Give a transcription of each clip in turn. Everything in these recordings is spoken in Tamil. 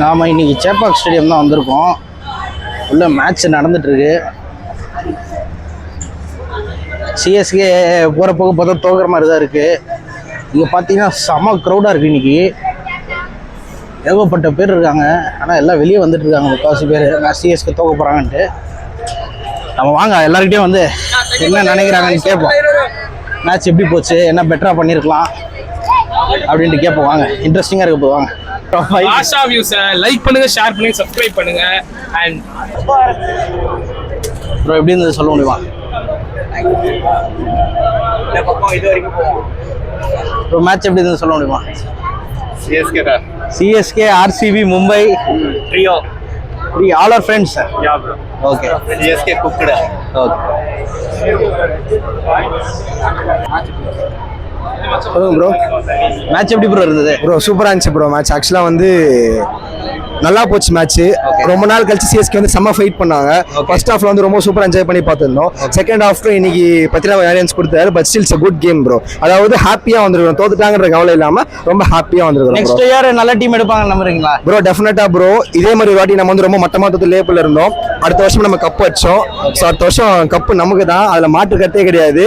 நாம் இன்னைக்கு சேப்பாக் ஸ்டேடியம் தான் வந்திருக்கோம். உள்ள மேட்ச் நடந்துட்டுருக்கு. சிஎஸ்கே போகிற போக பார்த்தா தோக்குற மாதிரி தான் இருக்குது. இங்கே பார்த்தீங்கன்னா செம க்ரௌடாக இருக்குது. இன்றைக்கி ஏகப்பட்ட பேர் இருக்காங்க. ஆனால் எல்லாம் வெளியே வந்துட்டு இருக்காங்க. முக்கால்வாசி பேர் நான் சிஎஸ்கே தோக்க போகிறாங்கன்ட்டு. நம்ம வாங்க எல்லாருக்கிட்டையும் வந்து என்ன நினைக்கிறாங்கன்னு கேட்போம். மேட்ச் எப்படி போச்சு, என்ன பெட்டராக பண்ணியிருக்கலாம் அப்படின்ட்டு கேட்போம். வாங்க, இன்ட்ரெஸ்டிங்காக இருக்க போது. வாங்க ஆஷா வியூஸ் லைக் பண்ணுங்க, ஷேர் பண்ணுங்க, சப்ஸ்கிரைப் பண்ணுங்க. அண்ட் ப்ரோ எப்படி இருந்தது சொல்ல முடியுமா? ப்ரோ மேட்ச் எப்படி இருந்தது சொல்ல முடியுமா? சிஎஸ்கே ஆர்சிபி மும்பை ரியோ all are friends. Okay CSK cooked. Okay சொல்லுங்க ப்ரோ, மேட்ச் எப்படி ப்ரோ இருந்தது? ப்ரோ சூப்பராக இருந்துச்சு ப்ரோ. மேட்ச் ஆக்சுவலாக வந்து நல்லா போச்சு மேட்ச்சு. ரொம்ப நாள் கழிச்சு சிஎஸ்கே வந்து செம்ம ஃபைட் பண்ணாங்க. ஃபர்ஸ்ட் ஹாஃப்ல வந்து ரொம்ப சூப்பராக என்ஜாய் பண்ணி பார்த்துருந்தோம். செகண்ட் ஹாஃப்ல இன்னைக்கு பத்திரா வேரியன்ஸ் கொடுத்தாரு. But still it's a good game bro. அதாவது ஹாப்பியாக வந்துருக்கோம். தோத்துட்டாங்கன்ற கவலை இல்லாமல் ரொம்ப ஹாப்பியாக வந்துருக்கோம். நெக்ஸ்ட் இயர் நல்ல டீம் எடுப்பாங்க நம்புறீங்களா? ப்ரோ டெஃபினட்டா ப்ரோ. இதே மாதிரி ஒரு வாட்டி நம்ம வந்து ரொம்ப மட்டமா தோத்து லேபிள் இருந்தோம். அடுத்த வருஷம் நம்ம கப் வச்சோம். ஸோ அடுத்த வருஷம் கப்பு நமக்கு தான், அதுல மாற்று கட்டே கிடையாது.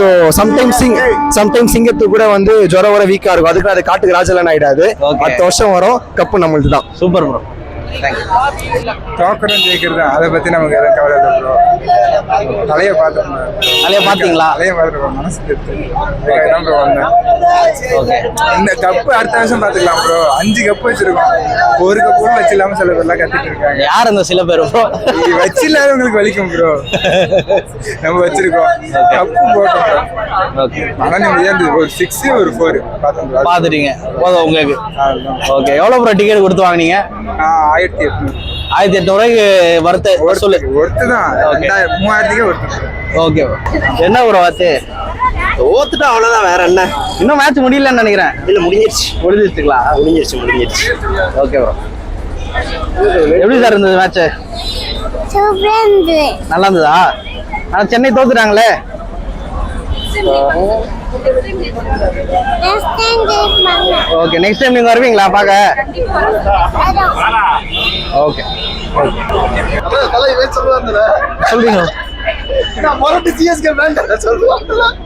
ஸோ சம்டைம்ஸ் சிங்கத்துக்கு கூட வந்து ஜுரம் வர வீக்கா இருக்கும். அதுக்கு அது காட்டுக்கு ராஜலன் ஆயிடாது. அடுத்த வருஷம் வரும் கப்பு நம்மளுக்கு தான். Super bro. தோக்கணும் ஜெயிக்கிறது அதை பத்தி நமக்கு எதுவும் கவலை இல்லை ப்ரோ. தலையை பார்த்தீங்களா? தலையை பார்த்துருக்கோம். மனசு தான் ப்ரோ வந்தேன். இந்த கப்பு அடுத்த வருஷம் பார்த்துக்கலாம் ப்ரோ. 5 கப்பு வச்சிருக்கோம். ஒரு கப்பு கூட வச்சு இல்லாம சில பேர்லாம் கத்துட்டு இருக்காங்க. யார் அந்த சில பேர் ப்ரோ? வச்சு இல்லாதவங்களுக்கு வலிக்கும் ப்ரோ. நம்ம வச்சிருக்கோம், கப்பு போட்டோம். ஆனா நிம்மதியா இருந்தது. ஒரு 6 ஒரு 4 பாத்துட்டீங்க போதும் உங்களுக்கு. ஓகே, எவ்வளவு ப்ரோ டிக்கெட் கொடுத்து வாங்கினீங்க? 1800 ரூபாய்க்கு வருது. சொல்லு ஒருத்து தான். 3000க்கு ஒருத்து. ஓகே, என்ன ப்ரோ வாத்து? ஓத்துட்டா அவ்வளவுதான், வேற என்ன. இன்னும் மேட்ச் முடியலன்னு நினைக்கிறேன். இல்ல முடிஞ்சிருச்சுங்களா? முடிஞ்சிருச்சு. ஓகே ப்ரோ, எப்படி சார் இருந்தது மேட்ச்? நல்லா இருந்ததா? ஆனா சென்னை தோத்துட்டாங்களே. ஓகே, நெக்ஸ்ட் டைம் நீங்க வருவீங்களா பாக்க? ஓகே சொல்றீங்க.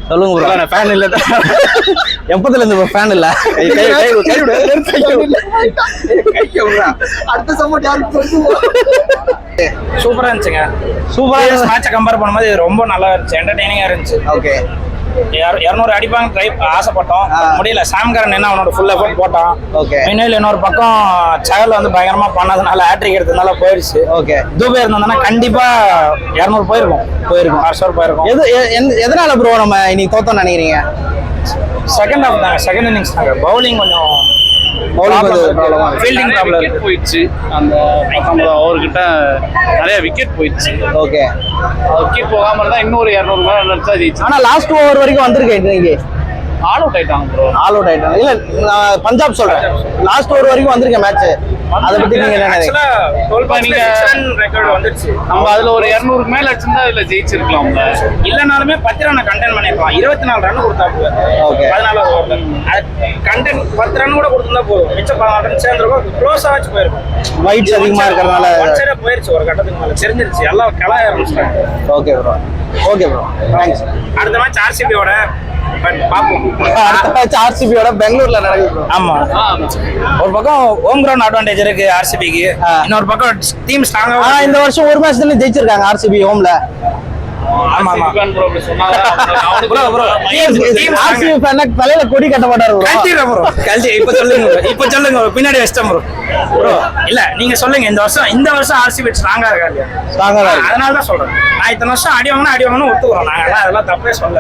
சொல்லுங்க ப்ரோ. நான் ஃபேன் இல்ல. எப்பத்துல இருந்து ஃபேன் இல்ல? சூப்பரா இருந்துச்சுங்க. சூப்பரா மேட்சை கம்பேர் பண்ணும்போது இது ரொம்ப நல்லா இருந்துச்சு, என்டர்டெய்னிங்கா இருந்துச்சு. ஓகே, 200 அடிப்பாங்க ட்ரை ஆசைப்பட்டோம், முடியல. சாம்கரன் என்ன அவனோட ஃபுல் எஃபர்ட் போட்டான். ஓகே, இன்னொரு இன்னொரு பக்கம் சகல் வந்து பயங்கரமா பண்ணதுனால ஹேட்ரிக் எடுத்ததுனால போயிடுச்சு. ஓகே, தூபே இருந்ததுன்னா கண்டிப்பா 200 போயிருக்கும். ஹார்ஷோர் போயிருக்கும். எதனால ப்ரோ நம்ம இன்னைக்கு தோத்தோம்னு நினைக்கிறீங்க? செகண்ட் ஹாஃப் தாங்க, செகண்ட் இன்னிங்ஸ் தாங்க. பவுலிங் கொஞ்சம் ஃபீல்டிங் ப்ராப்ளம் போயிடுச்சு. அந்த 19 ஓவர்கிட்ட நிறைய விக்கெட் போயிடுச்சு. ஓகே, விக்கெட் போகாம இருந்தா இன்னொரு 200 ரன் அடிச்சா ஜெயிச்சு. ஆனா லாஸ்ட் ஓவர் வரைக்கும் வந்திருக்கேன் இன்னைக்கு. ஆல் அவுட் ஆயிட்டாங்க ப்ரோ. ஆல் அவுட் ஆயிட்டாங்க. இல்ல நான் பஞ்சாப் சொல்றேன். லாஸ்ட் ஓவர் வரைக்கும் வந்திருக்கேன் மேட்ச். அதை பத்தி நீங்க என்ன நினைக்கிறீங்க? ரெக்கார்ட் வந்துருச்சு. நம்ம அதுல ஒரு 200 மேல அடிச்சிருந்தா இதுல ஜெயிச்சிருக்கலாம். இல்லனாலுமே 10 ரன் கண்டெயின் பண்ணிருக்கலாம். 24 ரன் கொடுத்தாப்புல. ஓகே, 14 ஓவர் கண்டெயின் 10 ரன் கூட கொடுத்திருந்தா போதும். மிச்சம் 14 ரன் சேர்ந்துருக்கும். க்ளோஸ் ஆச்சு போயிருக்கும். வைட்ஸ் அதிகமா இருக்கறனால சரி போயிருச்சு. ஒரு கட்டத்துக்கு மேல தெரிஞ்சிருச்சு. எல்லாம் கலாய ஆரம்பிச்சிட்டாங்க. Okay bro. Okay bro, thanks. அடுத்த மேட்ச் ஆர்சிபியோட பாப்போம். அடுத்த மேட்ச் ஆர்சிபியோட பெங்களூர்ல நடக்குது. ஆமா, ஒரு பக்கம் ஹோம் கிரவுண்ட் அட்வான்டேஜ் இருக்கு ஆர்சிபிக்கு. இன்னொரு பக்கம் டீம் ஸ்ட்ராங்கா. இந்த வருஷம் ஒரு மேட்ச் தானே ஜெயிச்சிருக்காங்க ஆர்சிபி ஹோம்ல. ஆமா ஆமா ப்ரோ அப்படி சொன்னாங்க. ப்ரோ ஆர்சிபி ஃபேன் தலையில கொடி கட்ட மாட்டாரு ப்ரோ. கல்டிரா ப்ரோ, கல்டி. இப்ப சொல்லுங்க பின்னாடி வெஸ்டம் ப்ரோ. இல்ல நீங்க சொல்லுங்க, இந்த வருஷம் ஆர்சிபி ஸ்ட்ராங்கா இருக்கா இல்லையா? ஸ்ட்ராங்கா இருக்கு. அதனால தான் சொல்றேன். நான் இத்தனை வருஷம் அடி வாங்கணும் ஒத்துக்குறோம். நாங்க அதெல்லாம் தப்பே சொல்ல.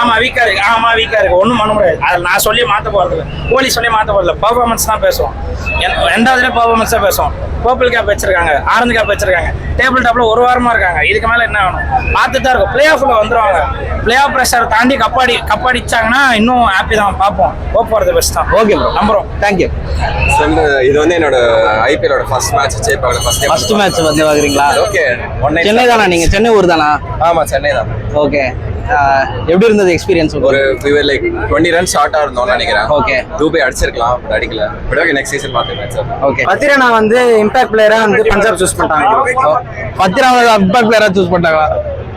ஆமா வீக்கா இருக்கு, ஒண்ணும் பண்ண முடியாது. அதில் நான் சொல்லி மாத்த போறது இல்லை, கோலி சொல்லி மாத்த போறது இல்லை. பெர்ஃபார்மன்ஸ் தான் பேசுவோம். 2வது பெர்ஃபார்மன்ஸ் தான் பேசுவோம். பர்பிள் கேப் வச்சிருக்காங்க, ஆரஞ்சு கேப் வச்சிருக்காங்க, டேபிள் டாப்ல ஒரு வாரமா இருக்காங்க. இதுக்கு மேல என்ன வேணும்? பார்த்துட்டு தான் இருக்கும். பிளே ஆஃப்ல வந்துருவாங்க. பிளே ஆஃப் ப்ரெஷர் தாண்டி கப்பாடிச்சாங்கன்னா இன்னும் ஹாப்பி தான். பார்ப்போம். போறது பெஸ்ட் தான். ஓகே ப்ரோ, நம்புறோம். தேங்க்யூ. இது வந்து என்னோட ஐபிஎலோட ஃபர்ஸ்ட் மேட்ச். ஃபர்ஸ்ட் மேட்ச் வந்து வாங்குறீங்களா? ஓகே. சென்னை தானா நீங்க? சென்னை ஊர் தானா? ஆமா, சென்னை தான். ஓகே. எப்படி இருந்தது எக்ஸ்பீரியன்ஸ்? ஒரு லைக் 20 ரன்ஸ் ஷார்ட்டா இருந்தோம்னு நினைக்கிறேன். ஓகே. தூபை அடிச்சிருக்கலாம், பட் அடிக்கல. பட் ஓகே, நெக்ஸ்ட் சீசன் பாத்துக்கலாம் சார். ஓகே. பத்திரனா வந்து இம்பாக்ட் பிளேயரா வந்து பஞ்சாப் சூஸ் பண்ணிட்டாங்க. பத்திராவை இம்பாக்ட் பிளேயரா சூஸ் பண்ணிட்டாங்களா?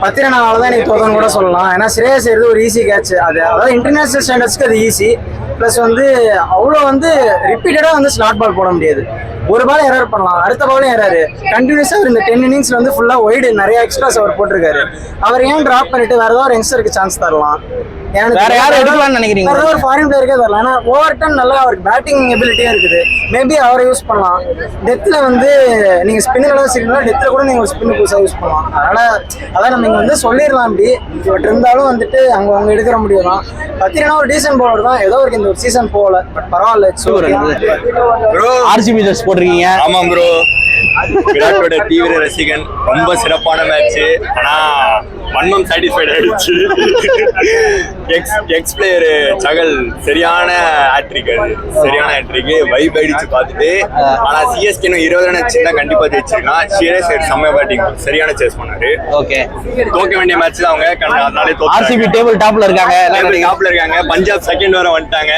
பத்திரனாவால தான் எனக்கு தோதன்னு கூட சொல்லலாம். ஏன்னா ஸ்ரேயஸ் எடுத்து ஒரு ஈஸி கேட்ச். அதாவது இன்டர்நேஷனல் ஸ்டாண்டர்ட்ஸ்க்கு அது ஈஸி. ப்ளஸ் வந்து அவ்வளோ வந்து ரிப்பீட்டடாக வந்து ஸ்லாட் பால் போட முடியாது. ஒரு பால் எரர் பண்ணலாம், அடுத்த பாலும் எரர். கண்டினியூஸாக அவர் இந்த 10 இன்னிங்ஸ்ல வந்து ஃபுல்லாக ஒய்டு நிறைய எக்ஸ்ட்ராஸ் அவர் போட்டிருக்காரு. அவர் ஏன் டிராப் பண்ணிட்டு வேற ஏதாவது ஒரு யங்ஸ்டருக்கு சான்ஸ் தரலாம்? வேற யாரும் எடுக்கலாம்னு நினைக்கிறீங்க? வேற ஒரு ஃபாரின் பிளேயருக்கே தரலாம். ஏன்னா ஓவர்டன் நல்லா அவருக்கு பேட்டிங் எபிலிட்டியும் இருக்குது. மேபி அவரை யூஸ் பண்ணலாம். டெத்தில் வந்து நீங்க ஸ்பின்னர் சீக்கிரம் டெத்தில் கூட நீங்க ஒரு ஸ்பின் புதுசாக யூஸ் பண்ணலாம். அதான் நம்ம இங்க வந்து சொல்லிடலாம் அப்படி. பட் இருந்தாலும் வந்துட்டு அவங்க எடுக்கிற முடியும் தான். பத்திரனா ஒரு டீசன்ட் பவுலர் தான். ஏதோ ஒரு இந்த ஒரு சீசன் போகல, பட் பரவாயில்ல. ஆர்சிபி ஜெர்சி போட்டிருக்கீங்க. ஆமா ப்ரோ, விராட்டோட தீவிர ரசிகன். ரொம்ப சிறப்பான மேட்ச். ஆனா மன்னம் சாட்டிஸ்ஃபைட் ஆயிடுச்சு. எக்ஸ் பிளேயர் சகல் சரியான ஹேட்ரிக். அது சரியான ஹேட்ரிக். வைப் அடிச்சு பார்த்துட்டு. ஆனா சிஎஸ்கே 20 ரன் சின்ன கண்டிப்பா ஜெயிச்சிருக்கான். ஷியரேஸ் செம்ம பேட்டிங், சரியான சேஸ் பண்ணாரு. ஓகே. தோக்க வேண்டிய மேட்ச் தான் அவங்க. அதனாலே ஆர்சிபி டேபிள் டாப்ல இருக்காங்க. டாப்ல இருக்காங்க. பஞ்சாப் செகண்ட் வர வந்துட்டாங்க.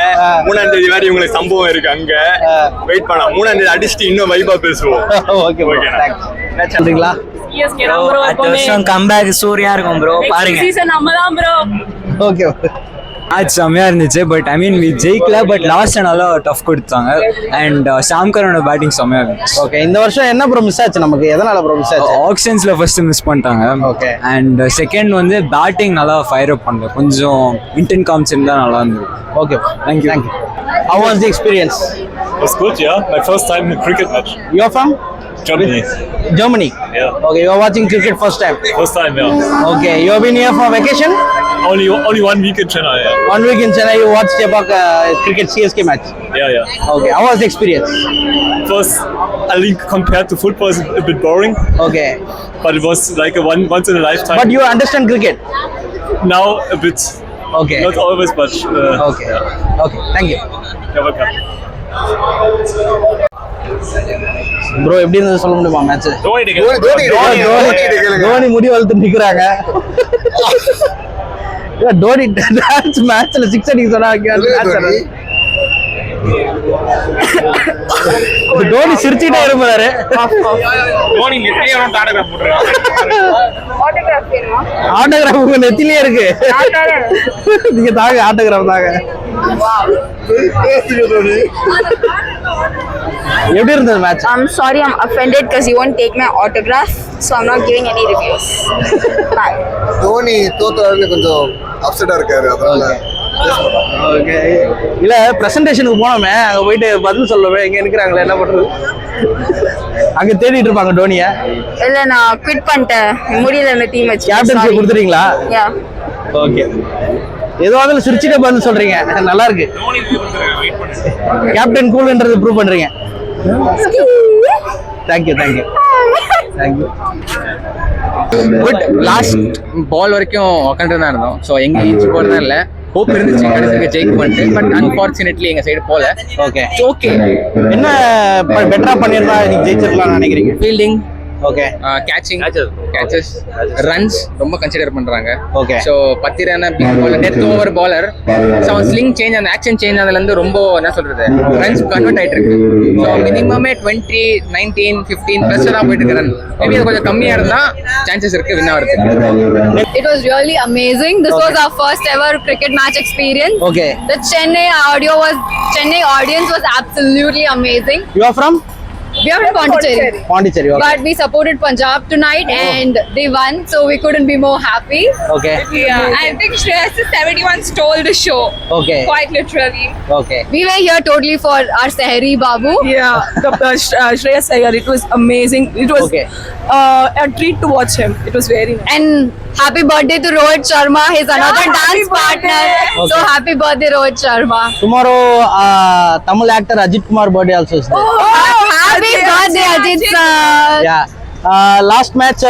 3ஆம் தேதி வேற இவங்களுக்கு சம்பவம் இருக்கு அங்க. வெயிட் பண்ணலாம். 3ஆம் தேதி அடிச்சுட்டு இன்னும் வைபா பேசுவோம். Okay bro, thanks. மேட்ச் பண்றீங்களா? அடுத்த வருஷம் கம்பேக் சூர்யா இருக்கும் ப்ரோ, பாருங்க. சீசன் நம்ம தான் ப்ரோ. ஓகே. மேட்ச் செம்மையா இருந்துச்சு. பட் ஐ மீன் வி ஜெயிக்கல. பட் லாஸ்ட் நல்லா டஃப் கொடுத்தாங்க. அண்ட் சாம்கரோட பேட்டிங் செம்மையா இருந்துச்சு. ஓகே. இந்த வருஷம் என்ன ப்ரோ மிஸ் ஆச்சு நமக்கு? எதனால ப்ரோ மிஸ் ஆச்சு? ஆக்ஷன்ஸ்ல ஃபர்ஸ்ட் மிஸ் பண்ணிட்டாங்க. ஓகே. அண்ட் செகண்ட் வந்து பேட்டிங் நல்லா ஃபயர் அப் பண்ணல. கொஞ்சம் இன்டென்ட் காமிச்சிருந்தா நல்லா இருந்தது. Okay. Thank you. How was the experience? It was good, yeah. My first time in a cricket match. You are from Germany. Germany? Yeah. Okay, you are watching cricket first time? First time, yeah. Okay, you have been here for vacation? Only 1 week in Chennai, yeah. 1 week in Chennai, you watched Chepak cricket CSK match? Yeah, yeah. Okay, how was the experience? First, I think compared to football, it's a bit boring, Okay. but it was like a once in a lifetime. But you understand cricket? Now a bit, Okay. not always, but Okay. Okay, thank you. you're welcome. Bro, எப்படி இருந்தது சொல்ல முடியுமா மேட்ச்? தோனி தோனி முடி வளர்த்து நிக்கிறாங்க. டோனி டான்ஸ் மேட்ச்ல 6 அடிக்க சொன்னாங்க. டோனி சிரிச்சுட்டே இருப்பாரு. தோனி நெத்தியோட ஆட்டோகிராஃப் போட்டுருக்காங்க. ஆட்டோகிராஃப் உங்க நெத்திலே இருக்கு. நீங்க தாங்க ஆட்டோகிராஃப் தாங்க. எப்படி இருந்தது match? I'm sorry, I'm offended because you won't take my autograph, so I'm not giving any reviews. Bye. Dhoni தோத்தாருன்னு கொஞ்சம் அப்செட்டா இருக்காரு. அதனால ஓகே. இல்ல பிரசன்டேஷனுக்கு போனோமே, அங்க போயிட்டு பதில் சொல்லவே இங்க நிக்கிறாங்களே, என்ன பண்றது? அங்க தேடிட்டு இருப்பாங்க டோனிய. இல்ல, நான் குவிட் பண்ணிட்டேன். முடியல இந்த டீம் வச்சு. கேப்டன்சி கொடுத்துறீங்களா? யா. ஓகே. ஏதாவது சிரிச்சுட்டே பதில் சொல்றீங்க, நல்லா இருக்கு. கேப்டன் கூல்ன்றது ப்ரூவ் பண்றீங்க. தேங்க்யூ. குட். லாஸ்ட் பால் வரைக்கும் உட்காந்து தான் இருந்தோம். ஸோ எங்க ஈச் போறதா இல்லை. ஹோப் இருந்துச்சு கடைசிக்கு ஜெயிக்கும்ட்டு. பட் அன்ஃபார்ச்சுனேட்லி எங்க சைடு போல. ஓகே. ஓகே. என்ன பெட்டரா பண்ணிருந்தா இன்னைக்கு ஜெயிச்சிருக்கலாம்னு நினைக்கிறீங்க? Fielding, okay, catching, catches, runs ரொம்ப கன்சிடர் பண்றாங்க. ஓகே. ஸோ 10 ரன் பிக் பாலர், டெத் ஓவர் பாலர். ஸோ அவன் ஸ்லிங் சேஞ்ச், அந்த ஆக்ஷன் சேஞ்ச் அதுல இருந்து ரொம்ப என்ன சொல்றது ரன்ஸ் கன்வெர்ட் ஆயிட்டு இருக்கு. ஸோ மினிமமே 20, 19, 15 பிளஸ் தான் போயிட்டு இருக்கு ரன். மேபி அது கொஞ்சம் கம்மியா இருந்தா சான்சஸ் இருக்கு வின் ஆகிறதுக்கு. It was really amazing. This was our first ever cricket match experience. Okay. The Chennai audience was absolutely amazing. You are from We are from Pondicherry. Pondicherry. Okay. But we supported Punjab tonight and they won, so we couldn't be more happy. Okay. Yeah, I think Shreyas 71 stole the show. Okay. Quite literally. Okay. We were here totally for our Sehri Babu. Yeah, Shreyas Iyer, it was amazing. It was Okay. A treat to watch him. It was very nice. And happy birthday to Rohit Sharma. He's another Yeah, happy dance partner. Okay. So happy birthday, Rohit Sharma. Tomorrow, Tamil actor Ajit Kumar birthday also is there. Happy birthday, Ajit sir. Yeah. Last match,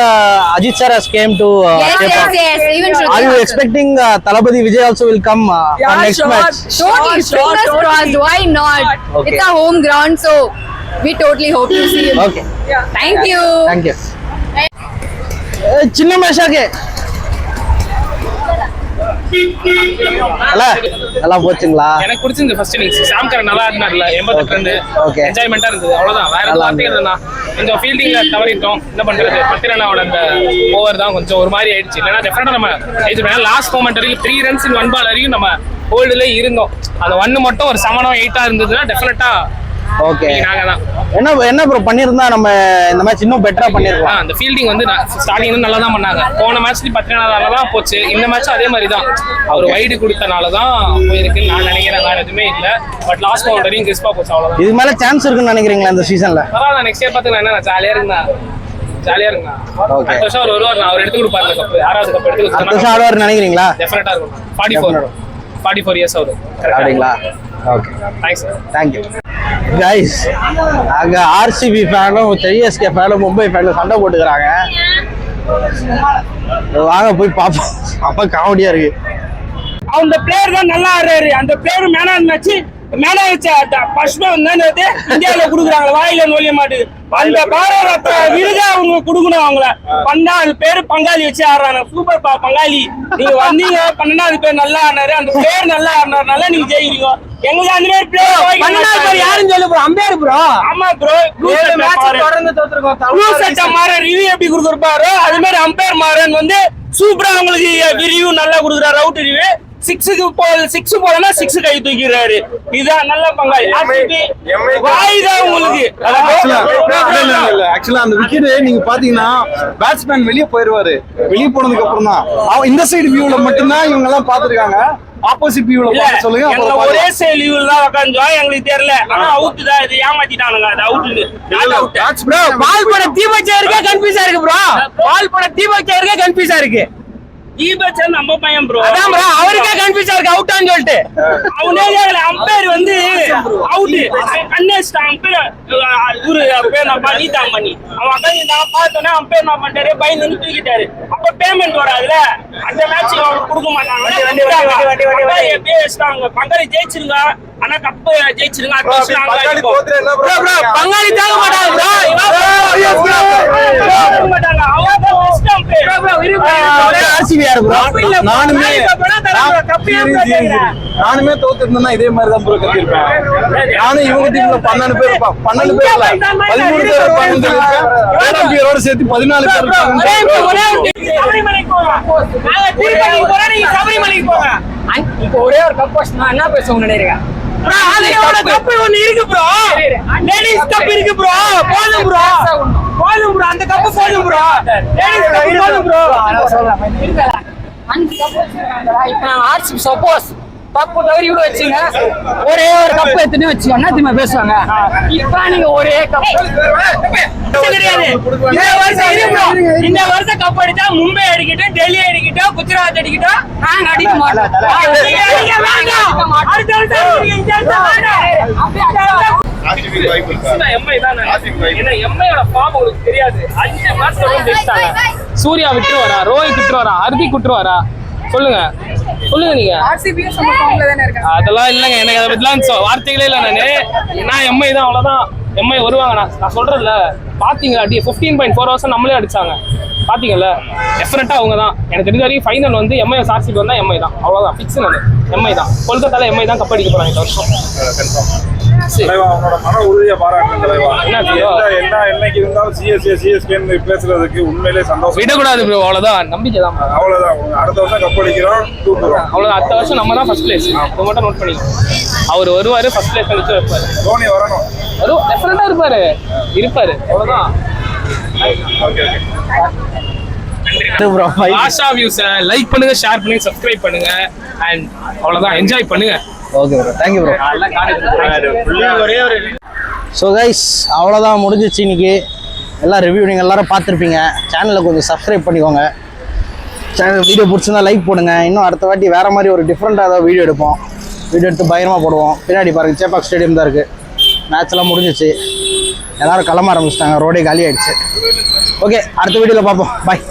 Ajit sir has came to. Yes. Even Are you expecting Talapati Vijay also will come for next match? Totally. Fingers crossed. Why not? Okay. It's a home ground, so we totally hope to see him. Okay. Thank you. Thank you. சின்ன மேஷாக்கு நல்லா போச்சுங்களா? எனக்கு பிடிச்சிருந்து ஃபர்ஸ்ட் இன்னிங்ஸ். சாம் கரன் நல்லா ஆடினார்ல, 88 ரன். ஓகே. என்ஜாய்மெண்டா இருந்தது. அவ்வளவுதான். வேற எந்த வார்த்தையும் இல்லைண்ணா. கொஞ்சம் ஃபீல்டிங்ல தவறிட்டோம். என்ன பண்றது? 10 ரன்னோட அந்த ஓவர் தான் கொஞ்சம் ஒரு மாதிரி ஆயிடுச்சு. இல்லைன்னா டெஃபினட்டா நம்ம இது பண்ண லாஸ்ட் மொமெண்ட் வரைக்கும் 3 runs in 1 ball வரைக்கும் நம்ம ஹோல்டுல இருந்தோம். அந்த 1 மட்டும் ஒரு 7 or 8 இருந்ததுன்னா டெஃபினட்டா ஓகே. நாங்க தான் என்ன ப்ரோ பண்ணிருந்தா நம்ம இந்த மேட்ச் இன்னும் பெட்டரா பண்ணிருக்கலாம். அந்த ஃபீல்டிங் வந்து ஸ்டார்டிங்ல நல்லா தான் பண்ணாங்க. போன மேட்ச்ல 10 ரன்னால தான் போச்சு. இந்த மேட்ச் அதே மாதிரி தான். அவர் வைடு கொடுத்தனால தான் போயிருக்குன்னு நான் நினைக்கிறேன். வேற எதுவுமே இல்ல. பட் லாஸ்ட் மவுண்ட் வரையும் கிறிஸ்பா போச்சு. அவ்வளவுதான். இது மேல சான்ஸ் இருக்குன்னு நினைக்கிறீங்களா இந்த சீசன்ல? பரவாயில்ல, நெக்ஸ்ட் இயர் பாத்துக்கலாம். என்ன ஜாலியா இருந்தா ஓகே. அடுத்த வருஷம் அவர் வருவார். அவர் எடுத்து கொடுப்பாரு கப். 6வது கப் எடுத்து அடுத்த வருஷம் ஆடுவார் நினைக்கிறீங்களா? டெஃபினட்டா இருக்கும். 44 இயர்ஸ் அவரு. அப்படிங்களா? Okay. Thanks sir. Thank you guys. அங்க ஆர்சிபி ஃபேனும் சிஎஸ்கே ஃபேனும் மும்பை ஃபேனும் சண்டை போட்டுக்கிறாங்க. வாங்க போய் பார்ப்போம். அப்ப காமெடியா இருக்கு. அந்த பிளேயர் தான் நல்லா ஆடுறாரு. அந்த பிளேயர் மேன் ஆஃப் மேட்ச் பஷ்மா வந்து இந்தியாவில குடுக்குறாங்க. வாயில நொழிய மாட்டுது. அந்த பாரத ரத்னா விருதை அவங்க குடுக்கணும். அவங்கள பண்ணா அது பேரு பங்காளி வச்சு ஆடுறாங்க. சூப்பர் பங்காளி. நீங்க வந்தீங்க 12வது பேர் நல்லா ஆடினாரு. அந்த பேர் நல்லா ஆடினாருனால நீங்க ஜெயிக்கிறீங்க. எங்களுக்கு அந்த மாதிரி பிளேயர் யாரும் சொல்லு ப்ரோ. Ampere bro. ஆமா ப்ரோ. தொடர்ந்து தோத்துறோம். ப்ளூ சட்டை மாறன் ரிவ்யூ எப்படி கொடுக்குறாரோ அது மாதிரி அம்பேர் மாறன் வந்து சூப்பரா உங்களுக்கு ரிவ்யூ நல்லா கொடுக்குறாரு. அவுட் ரிவ்யூ 6 போலனா 6 கை தூக்கிறாரு. இதான் நல்ல பங்காளி. வாய்தான் உங்களுக்கு. ஆக்சுவலா அந்த விக்கெட் நீங்க பாத்தீங்கன்னா பேட்ஸ்மேன் வெளியே போயிருவாரு. வெளியே போனதுக்கு அப்புறம் தான் இந்த சைடு வியூல மட்டும்தான் இவங்க எல்லாம் பாத்துருக்காங்க. ஆப்போசிட் வியூல பாத்து சொல்லுங்க. எங்க ஒரே சைடு வியூல தான் உட்கார்ந்தோம். எங்களுக்கு தெரியல. ஆனா அவுட் தான். இது ஏமாத்திட்டானுங்க. அது அவுட். ப்ரோ பால் போட தீபச்சேருக்கே கன்ஃபியூஸா இருக்கு ப்ரோ. பால் போட தீபச்சேருக்கே கன்ஃபியூஸா இருக்கு. தீபச்சேர் நம்ம பையன் ப்ரோ. அதான் ப்ரோ அவருக்கே கன்ஃபியூஸா இருக்கு அவுட்டான்னு சொல்லிட்டு. அவனே அம்பேர் வந்து அவுட். கண்ணேஸ்ட் அம்பேர் இவரு பேர் நான் பண்ணிட்டான் பண்ணி. அவன் நான் பார்த்தோன்னே அம்பேர் நான் பண்ணிட்டாரு. பயந்து தூக்கிட்டாரு. அப்ப பேமெண்ட் வராதுல. அந்த மேட்ச் அவருக்கு கொடுக்க மாட்டாங்க. பங்காளி ஜெயிச்சிருங்க. ஆனா கப்பு ஜெயிச்சிருங்க. பங்காளி தாங்க மாட்டாங்க. நானுமே தோத்துருந்தேன்னா இதே மாதிரி தான் ப்ரோ கத்திருப்பேன். நானும் இவங்க டீம்ல 12 பேர் இருப்பான். 12 பேர் இல்ல 13 பேர் இருப்பாங்க. பேரோட சேர்த்து 14 பேர் இருப்பாங்க. இப்போ ஒரே ஒரு கப் வச்சுனா என்ன பேசுவோம் நினைக்கிறேன். கப்பு ஒண்ணு இருக்கு ப்ரோ. லேடிஸ் கப் இருக்கு ப்ரோ. போதும் ப்ரோ. போதும் ப்ரோ. அந்த கப்பு போதும் ப்ரோ. லேடிஸ் கப் போதும் ப்ரோ. இப்போ ஆர்சிபி சப்போஸ் கப்பு தவறி விட வச்சுங்க. ஒரே ஒரு கப்பு எடுத்துன்னு வச்சு என்ன திரும்ப பேசுவாங்க. இப்ப நீங்க ஒரே கப் கிடையாது. இந்த வருஷம் கப் அடிச்சா மும்பை அடிக்கட்டும், டெல்லி அடிக்கட்டும், குஜராத் அடிக்கட்டும், நாங்க அடிக்க மாட்டோம். அடுத்த வருஷம் சூர்யா விட்டுருவாரா? ரோஹித் விட்டுருவாரா? ஹர்திக் விட்டுருவாரா? சொல்லுங்க நீங்க. அதெல்லாம் இல்லங்க. எனக்கு அதை பத்திலாம் வார்த்தைகளே இல்ல. நான் எம்ஐ தான். அவ்வளவுதான். எம்ஐ வருவாங்க. நான் சொல்றேன்ல. பாத்தீங்களா 15.4 hours நம்மளே அடிச்சாங்க. பாத்தீங்கல்ல. டெஃபினட்டா அவங்க தான். எனக்கு தெரிஞ்ச வரைக்கும் ஃபைனல் வந்து எம்ஐ ஆர்சிபி வந்தா எம்ஐ தான். அவ்வளவுதான். ஃபிக்ஸ். நான் எம்ஐ தான். கொல்கத்தால எம்ஐ தான் கப் அடிக்க போறாங்க இந்த வருஷம். அவனோட மன உறுதியை பாராட்டணும் தலைவா. என்ன என்னைக்கு இருந்தாலும் சிஎஸ்கேன்னு பேசுறதுக்கு உண்மையிலே சந்தோஷம். விடக்கூடாது ப்ரோ. அவ்வளவுதான். நம்பிக்கை தான். அவ்வளவுதான். அடுத்த வருஷம் கப் அடிக்கிறோம். தூக்குறோம். அவ்வளவுதான். அடுத்த வருஷம் நம்ம தான் ஃபர்ஸ்ட் பிளேஸ். அது மட்டும் நோட் பண்ணிக்கலாம். அவர் வருவாரு. ஃபர்ஸ்ட் பிளேஸ் அடிச்சு வைப்பாரு. தோனி வரணும். வரும். டெஃபினட்டா இருப்பாரு. அவ்வளவுதான். ஆஷா வியூஸ் லைக் பண்ணுங்க, ஷேர் பண்ணுங்க, சப்ஸ்கிரைப் பண்ணுங்க. அண்ட் அவ்வளவுதான். என்ஜாய் பண்ணுங்க. Okay bro. Thank you bro. So guys அவ்வளோதான் முடிஞ்சிச்சு இன்னைக்கு. எல்லாம் ரிவ்யூ நீங்கள் எல்லாரும் பார்த்துருப்பீங்க. சேனலை கொஞ்சம் சப்ஸ்கிரைப் பண்ணிக்கோங்க. சேனல் வீடியோ பிடிச்சிருந்தா லைக் போடுங்க. இன்னும் அடுத்த வாட்டி வேறு மாதிரி ஒரு டிஃப்ரெண்ட்டாக ஏதாவது வீடியோ எடுப்போம். வீடியோ எடுத்து பயங்கரமாக போடுவோம். பின்னாடி பாருங்கள் சேப்பாக் ஸ்டேடியம் தான் இருக்குது. மேட்ச்லாம் முடிஞ்சிச்சு, எல்லாரும் கிளம்ப ஆரம்பிச்சிட்டாங்க, ரோடே காலி ஆயிடுச்சு. ஓகே, அடுத்த வீடியோவில் பார்ப்போம். பாய்.